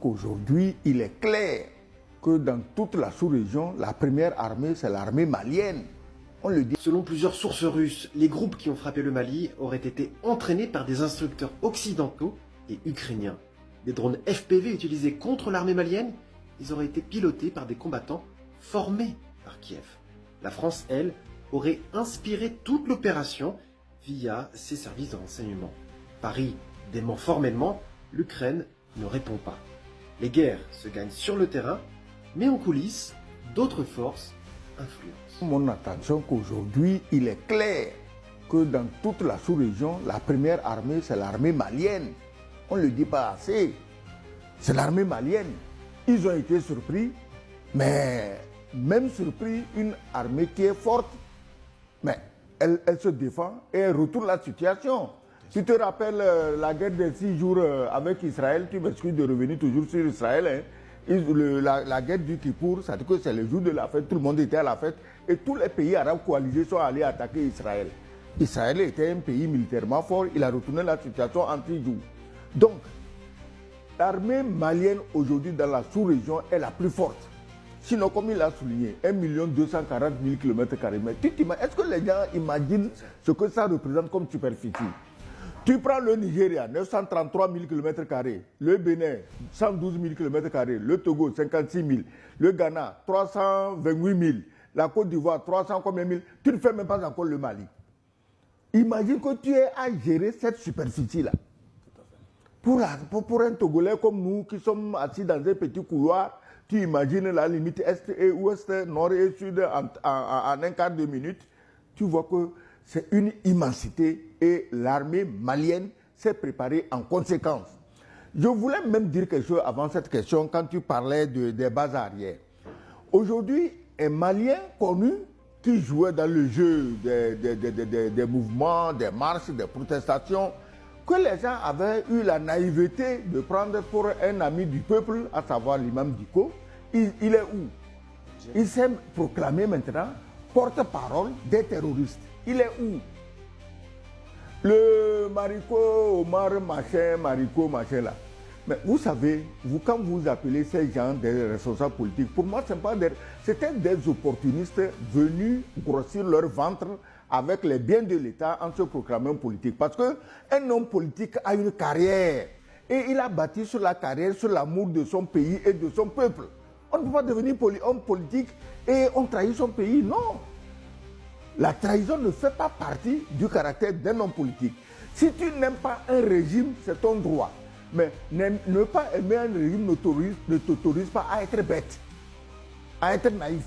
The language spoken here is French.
qu'aujourd'hui, il est clair que dans toute la sous-région, la première armée, c'est l'armée malienne. On le dit. Selon plusieurs sources russes, les groupes qui ont frappé le Mali auraient été entraînés par des instructeurs occidentaux et ukrainiens. Des drones FPV utilisés contre l'armée malienne, ils auraient été pilotés par des combattants formés par Kiev. La France, elle, aurait inspiré toute l'opération via ses services de renseignement. Paris dément formellement, l'Ukraine ne répond pas. Les guerres se gagnent sur le terrain, mais en coulisses, d'autres forces influencent. Mon attention qu'aujourd'hui, il est clair que dans toute la sous-région, la première armée, c'est l'armée malienne. On ne le dit pas assez. C'est l'armée malienne. Ils ont été surpris, mais même surpris, une armée qui est forte, mais elle se défend et elle retourne la situation. Tu te rappelles la guerre des 6 jours avec Israël, tu m'excuses de revenir toujours sur Israël, hein. La guerre du Kippour, ça veut dire que c'est le jour de la fête, tout le monde était à la fête et tous les pays arabes coalisés sont allés attaquer Israël. Israël était un pays militairement fort, il a retourné la situation en 6 jours. Donc, l'armée malienne aujourd'hui dans la sous-région est la plus forte. Sinon, comme il l'a souligné, 1 240 000 km². Mais est-ce que les gens imaginent ce que ça représente comme superficie? Tu prends le Nigeria, 933 000 km², le Bénin, 112 000 km², le Togo, 56 000, le Ghana, 328 000, la Côte d'Ivoire, 300 combien mille, tu ne fais même pas encore le Mali. Imagine que tu es à gérer cette superficie-là. Pour un Togolais comme nous qui sommes assis dans un petit couloir, tu imagines la limite est et ouest, nord et sud en un quart de minute, tu vois que c'est une immensité et l'armée malienne s'est préparée en conséquence. Je voulais même dire quelque chose avant cette question quand tu parlais des bases arrières. Aujourd'hui, un Malien connu qui jouait dans le jeu des mouvements, des marches, des protestations, que les gens avaient eu la naïveté de prendre pour un ami du peuple, à savoir l'imam Diko, il est où? Il s'est proclamé maintenant porte-parole des terroristes. Il est où? Le Mariko Omar Mariko machin là. Mais vous savez, quand vous appelez ces gens des responsables politiques, pour moi, c'était des opportunistes venus grossir leur ventre avec les biens de l'État en se proclamant politique. Parce qu'un homme politique a une carrière. Et il a bâti sur la carrière, sur l'amour de son pays et de son peuple. On ne peut pas devenir homme politique et on trahit son pays, non. La trahison ne fait pas partie du caractère d'un homme politique. Si tu n'aimes pas un régime, c'est ton droit. Mais ne pas aimer un régime ne t'autorise pas à être bête, à être naïf.